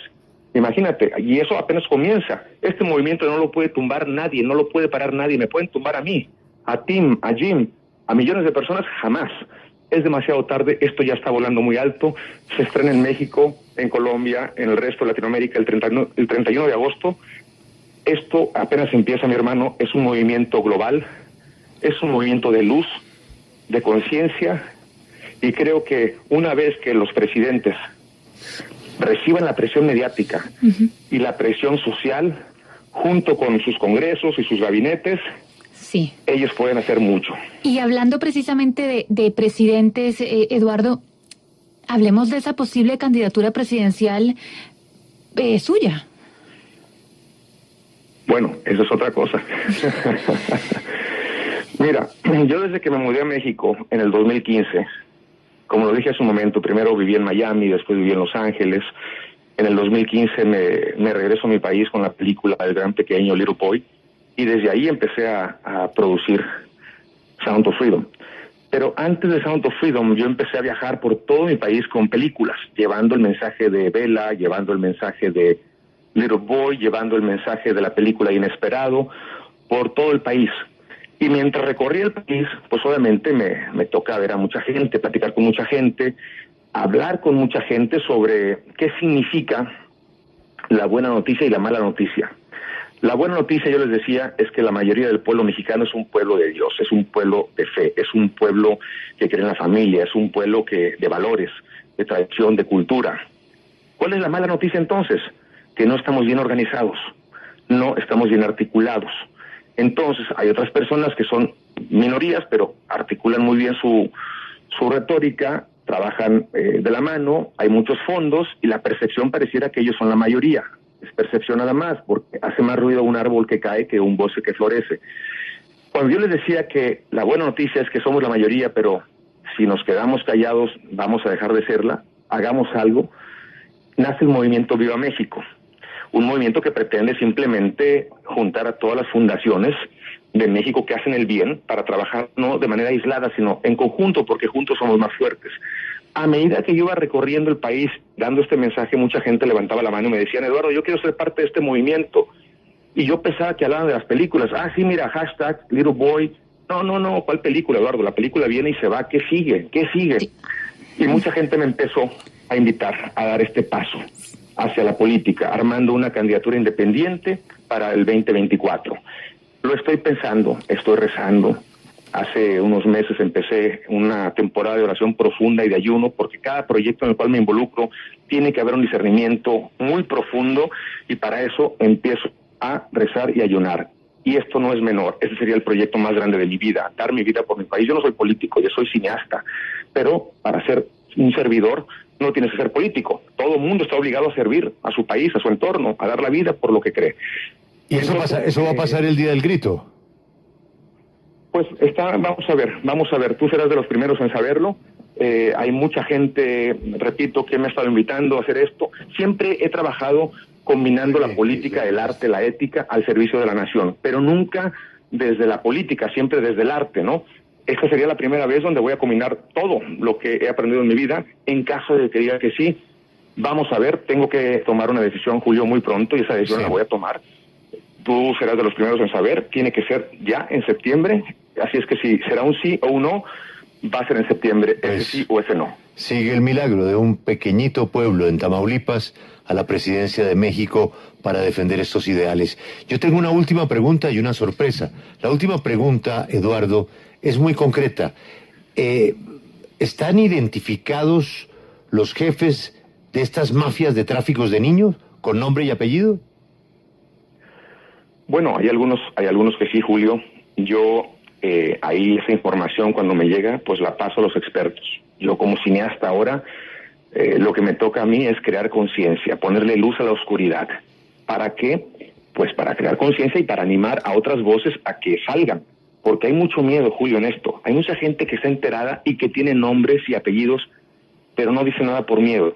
Imagínate, y eso apenas comienza. Este movimiento no lo puede tumbar nadie, no lo puede parar nadie. Me pueden tumbar a mí, a Tim, a Jim, a millones de personas, jamás. Es demasiado tarde, esto ya está volando muy alto. Se estrena en México, en Colombia, en el resto de Latinoamérica el 31 de agosto. Esto apenas empieza, mi hermano, es un movimiento global, es un movimiento de luz, de conciencia, y creo que una vez que los presidentes reciban la presión mediática y la presión social, junto con sus congresos y sus gabinetes, Sí. Ellos pueden hacer mucho. Y hablando precisamente de presidentes, Eduardo, hablemos de esa posible candidatura presidencial suya. Bueno, eso es otra cosa. Mira, yo desde que me mudé a México en el 2015, como lo dije hace un momento, primero viví en Miami, después viví en Los Ángeles. En el 2015 me regreso a mi país con la película El Gran Pequeño, Little Boy, y desde ahí empecé a producir Sound of Freedom. Pero antes de Sound of Freedom yo empecé a viajar por todo mi país con películas, llevando el mensaje de Bella, llevando el mensaje de Little Boy, llevando el mensaje de la película Inesperado, por todo el país. Y mientras recorría el país, pues obviamente me toca ver a mucha gente, platicar con mucha gente, hablar con mucha gente sobre qué significa la buena noticia y la mala noticia. La buena noticia, yo les decía, es que la mayoría del pueblo mexicano es un pueblo de Dios, es un pueblo de fe, es un pueblo que cree en la familia, es un pueblo de valores, de tradición, de cultura. ¿Cuál es la mala noticia entonces? Que no estamos bien organizados, no estamos bien articulados. Entonces hay otras personas que son minorías, pero articulan muy bien su retórica, trabajan de la mano, hay muchos fondos y la percepción pareciera que ellos son la mayoría. Es percepción nada más, porque hace más ruido un árbol que cae que un bosque que florece. Cuando yo les decía que la buena noticia es que somos la mayoría, pero si nos quedamos callados vamos a dejar de serla, hagamos algo, nace el movimiento Viva México. Un movimiento que pretende simplemente juntar a todas las fundaciones de México que hacen el bien para trabajar no de manera aislada, sino en conjunto, porque juntos somos más fuertes. A medida que yo iba recorriendo el país dando este mensaje, mucha gente levantaba la mano y me decían, Eduardo, yo quiero ser parte de este movimiento. Y yo pensaba que hablaban de las películas. Ah, sí, mira, hashtag Little Boy. No, ¿cuál película, Eduardo? La película viene y se va. ¿Qué sigue? ¿Qué sigue? Sí. Y mucha gente me empezó a invitar a dar este paso hacia la política, armando una candidatura independiente para el 2024. Lo estoy pensando, estoy rezando. Hace unos meses empecé una temporada de oración profunda y de ayuno, porque cada proyecto en el cual me involucro tiene que haber un discernimiento muy profundo, y para eso empiezo a rezar y ayunar. Y esto no es menor, ese sería el proyecto más grande de mi vida, dar mi vida por mi país. Yo no soy político, yo soy cineasta, pero para ser un servidor no tienes que ser político. Todo el mundo está obligado a servir a su país, a su entorno, a dar la vida por lo que cree. ¿Y eso va a pasar el día del grito? Pues vamos a ver, tú serás de los primeros en saberlo. Hay mucha gente, repito, que me ha estado invitando a hacer esto. Siempre he trabajado combinando la política, el arte, la ética al servicio de la nación, pero nunca desde la política, siempre desde el arte, ¿no? Esta sería la primera vez donde voy a combinar todo lo que he aprendido en mi vida. En caso de que diga que sí, vamos a ver, tengo que tomar una decisión, Julio, muy pronto, y esa decisión la voy a tomar. Tú serás de los primeros en saber, tiene que ser ya en septiembre, así es que si será un sí o un no, va a ser en septiembre, ese sí o ese no. Sigue el milagro de un pequeñito pueblo en Tamaulipas a la presidencia de México para defender estos ideales. Yo tengo una última pregunta y una sorpresa. La última pregunta, Eduardo, es muy concreta. ¿Están identificados los jefes de estas mafias de tráficos de niños con nombre y apellido? Bueno, hay algunos que sí, Julio. Yo ahí esa información cuando me llega, pues la paso a los expertos. Yo como cineasta ahora, lo que me toca a mí es crear conciencia, ponerle luz a la oscuridad. ¿Para qué? Pues para crear conciencia y para animar a otras voces a que salgan. Porque hay mucho miedo, Julio, en esto. Hay mucha gente que está enterada y que tiene nombres y apellidos, pero no dice nada por miedo.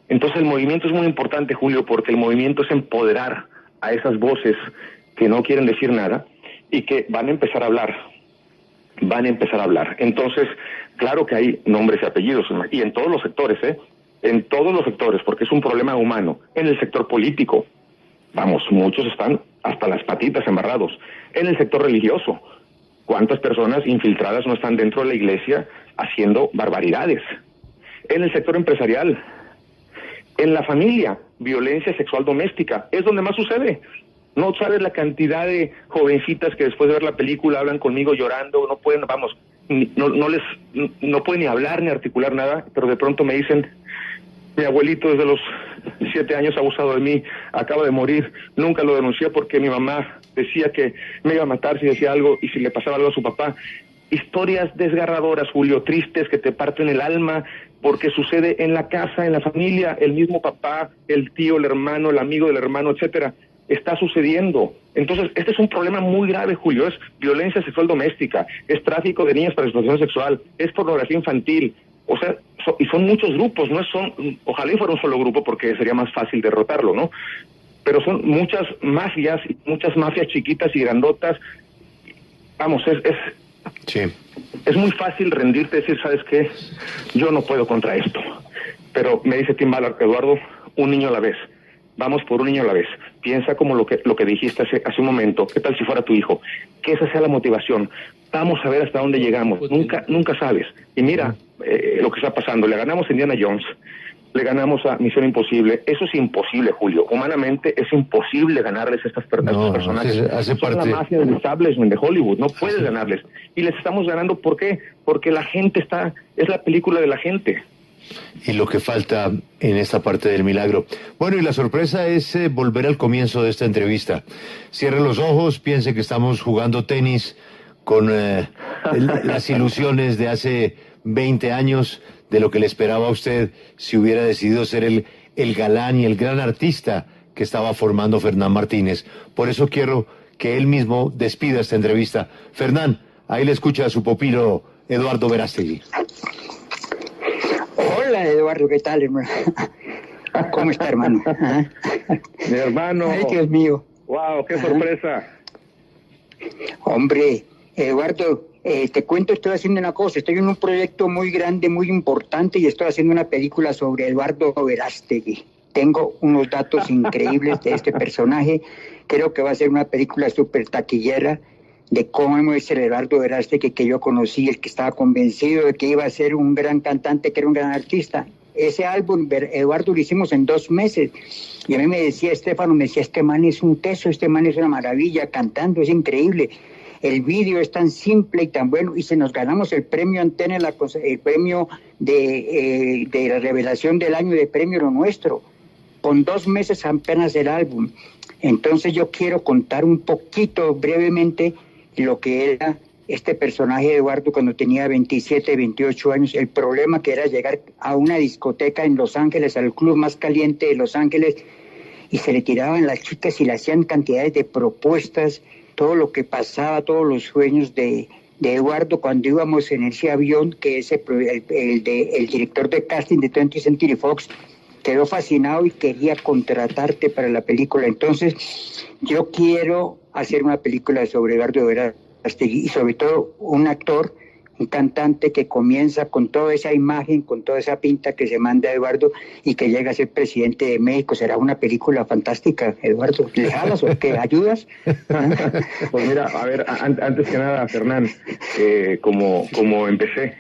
Entonces el movimiento es muy importante, Julio, porque el movimiento es empoderar a esas voces que no quieren decir nada y que van a empezar a hablar. Entonces, claro que hay nombres y apellidos, y en todos los sectores, en todos los sectores, porque es un problema humano. En el sector político, vamos, muchos están hasta las patitas embarrados. En el sector religioso, ¿cuántas personas infiltradas no están dentro de la iglesia haciendo barbaridades? En el sector empresarial, en la familia, violencia sexual doméstica, es donde más sucede. No sabes la cantidad de jovencitas que después de ver la película hablan conmigo llorando, no pueden, no pueden ni hablar ni articular nada, pero de pronto me dicen, Mi abuelito desde los 7 años ha abusado de mí, acaba de morir, nunca lo denuncié porque mi mamá decía que me iba a matar si decía algo y si le pasaba algo a su papá. Historias desgarradoras, Julio, tristes, que te parten el alma, porque sucede en la casa, en la familia, el mismo papá, el tío, el hermano, el amigo del hermano, etcétera. Está sucediendo. Entonces, este es un problema muy grave, Julio. Es violencia sexual doméstica, es tráfico de niñas para explotación sexual, es pornografía infantil. O sea, y son muchos grupos, no son, ojalá y fuera un solo grupo porque sería más fácil derrotarlo, ¿no? Pero son muchas mafias chiquitas y grandotas. Vamos, Sí. es muy fácil rendirte y decir, ¿sabes qué? Yo no puedo contra esto. Pero me dice Tim Ballard, Eduardo, un niño a la vez. Vamos por un niño a la vez. Piensa como lo que dijiste hace un momento. ¿Qué tal si fuera tu hijo? Que esa sea la motivación. Vamos a ver hasta dónde llegamos. Nunca sabes. Y mira lo que está pasando. Le ganamos a Indiana Jones. Le ganamos a Misión Imposible. Eso es imposible, Julio. Humanamente es imposible ganarles a estos personajes. Hace Son parte... la mafia del establishment de Hollywood. No puedes ganarles. Y les estamos ganando, ¿por qué? Porque la gente es la película de la gente. Y lo que falta en esta parte del milagro. Bueno, y la sorpresa es volver al comienzo de esta entrevista. Cierre los ojos, piense que estamos jugando tenis con las ilusiones de hace 20 años, de lo que le esperaba a usted si hubiera decidido ser el galán y el gran artista que estaba formando Fernán Martínez. Por eso quiero que él mismo despida esta entrevista. Fernán, ahí le escucha a su pupilo Eduardo Verástegui. Hola, Eduardo, ¿qué tal, hermano? ¿Cómo está, hermano? Mi hermano. Ay, Dios mío. Wow, qué sorpresa. Hombre, Eduardo, te cuento, estoy haciendo una cosa. Estoy en un proyecto muy grande, muy importante, y estoy haciendo una película sobre Eduardo Verástegui. Tengo unos datos increíbles de este personaje. Creo que va a ser una película súper taquillera de cómo es el Eduardo Verástegui que yo conocí, el que estaba convencido de que iba a ser un gran cantante, que era un gran artista. Ese álbum, Eduardo, lo hicimos en 2 meses. Y a mí me decía Estefano, este man es un teso, este man es una maravilla cantando, es increíble. El vídeo es tan simple y tan bueno, y se nos ganamos el premio Antena, el premio de la revelación del año, de premio Lo Nuestro, con 2 meses apenas el álbum. Entonces yo quiero contar un poquito brevemente lo que era este personaje de Eduardo cuando tenía 27, 28 años, el problema que era llegar a una discoteca en Los Ángeles, al club más caliente de Los Ángeles, y se le tiraban las chicas y le hacían cantidades de propuestas, todo lo que pasaba, todos los sueños de Eduardo cuando íbamos en ese avión, que el director de casting de 20th Century Fox quedó fascinado y quería contratarte para la película. Entonces, yo quiero hacer una película sobre Eduardo Verástegui y sobre todo un actor, un cantante que comienza con toda esa imagen, con toda esa pinta que se manda Eduardo y que llega a ser presidente de México. Será una película fantástica, Eduardo. ¿Le jalas o qué? ¿Ayudas? Pues mira, a ver, antes que nada, Fernán, como empecé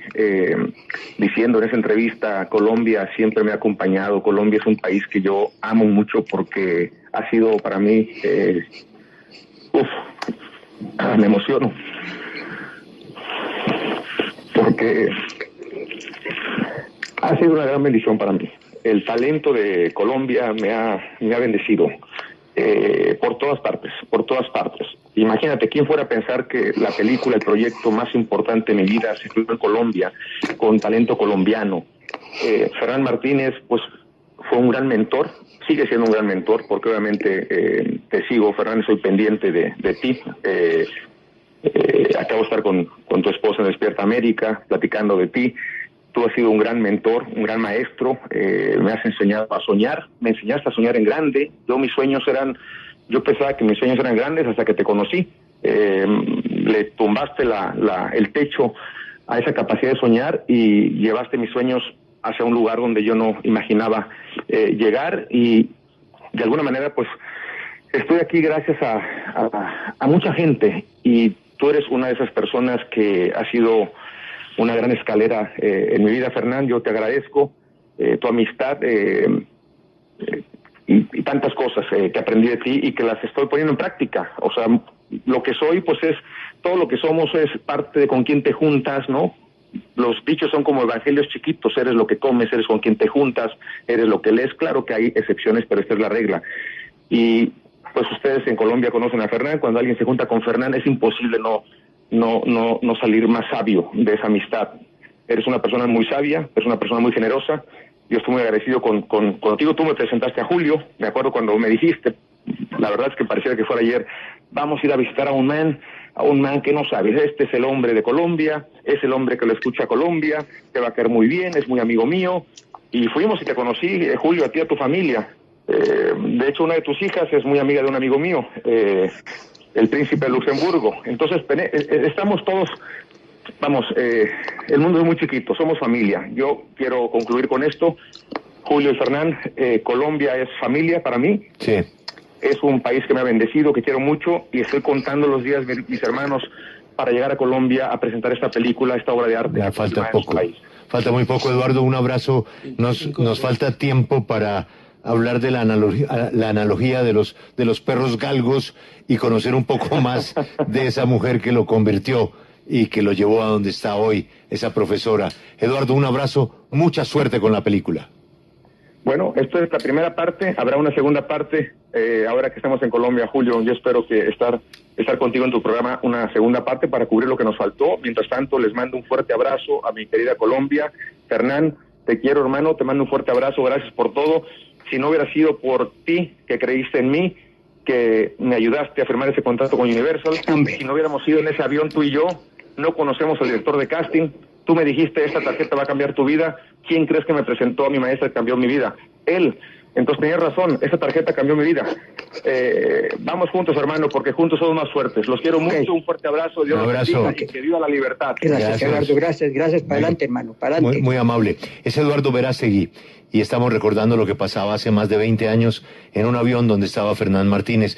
diciendo en esa entrevista, Colombia siempre me ha acompañado. Colombia es un país que yo amo mucho porque ha sido para mí, me emociono. Porque ha sido una gran bendición para mí. El talento de Colombia me ha bendecido por todas partes. Imagínate, ¿quién fuera a pensar que la película, el proyecto más importante de mi vida se hizo en Colombia, con talento colombiano? Fernán Martínez, pues, fue un gran mentor, sigue siendo un gran mentor, porque obviamente te sigo, Fernán, soy pendiente de ti. Acabo de estar con tu esposa en Despierta América, platicando de ti. Tú has sido un gran mentor, un gran maestro, me has enseñado a soñar, me enseñaste a soñar en grande. Yo pensaba que mis sueños eran grandes hasta que te conocí. Le tumbaste el techo a esa capacidad de soñar y llevaste mis sueños hacia un lugar donde yo no imaginaba llegar, y de alguna manera pues estoy aquí gracias a mucha gente, y tú eres una de esas personas que ha sido una gran escalera en mi vida, Fernán. Yo te agradezco tu amistad y tantas cosas que aprendí de ti y que las estoy poniendo en práctica. O sea, lo que soy, pues es todo lo que somos, es parte de con quién te juntas, ¿no? los dichos son como evangelios chiquitos, eres lo que comes, eres con quien te juntas, eres lo que lees. Claro que hay excepciones, pero esta es la regla. Y pues ustedes en Colombia conocen a Fernán. Cuando alguien se junta con Fernán es imposible no salir más sabio de esa amistad. Eres una persona muy sabia, eres una persona muy generosa. Yo estoy muy agradecido contigo. Tú me presentaste a Julio, me acuerdo cuando me dijiste, la verdad es que pareciera que fuera ayer, vamos a ir a visitar a un man que no sabes, este es el hombre de Colombia, es el hombre que lo escucha a Colombia, te va a caer muy bien, es muy amigo mío. Y fuimos y te conocí, Julio, a ti, a tu familia. De hecho, una de tus hijas es muy amiga de un amigo mío, el príncipe de Luxemburgo. Entonces, estamos todos, el mundo es muy chiquito, somos familia. Yo quiero concluir con esto. Julio y Fernán, Colombia es familia para mí. Sí. Es un país que me ha bendecido, que quiero mucho, y estoy contando los días, mis hermanos, para llegar a Colombia a presentar esta película, esta obra de arte. Ya falta poco. Falta muy poco, Eduardo. Un abrazo. Nos falta tiempo para hablar de la analogía de los perros galgos y conocer un poco más de esa mujer que lo convirtió y que lo llevó a donde está hoy, esa profesora. Eduardo, un abrazo. Mucha suerte con la película. Bueno, esto es la primera parte, habrá una segunda parte, ahora que estamos en Colombia, Julio. Yo espero que estar contigo en tu programa, una segunda parte para cubrir lo que nos faltó. Mientras tanto, les mando un fuerte abrazo a mi querida Colombia. Fernán, te quiero, hermano, te mando un fuerte abrazo, gracias por todo. Si no hubiera sido por ti, que creíste en mí, que me ayudaste a firmar ese contrato con Universal, si no hubiéramos ido en ese avión tú y yo, no conocemos al director de casting. Tú me dijiste, esta tarjeta va a cambiar tu vida. ¿Quién crees que me presentó a mi maestra y cambió mi vida? Él. Entonces tenías razón, esa tarjeta cambió mi vida. Vamos juntos, hermano, porque juntos somos más fuertes. Los quiero mucho, un fuerte abrazo. Dios los bendiga y que viva la libertad. Gracias, Eduardo, gracias. Para adelante, hermano, para adelante. Muy amable. Es Eduardo Verástegui y estamos recordando lo que pasaba hace más de 20 años en un avión donde estaba Fernán Martínez.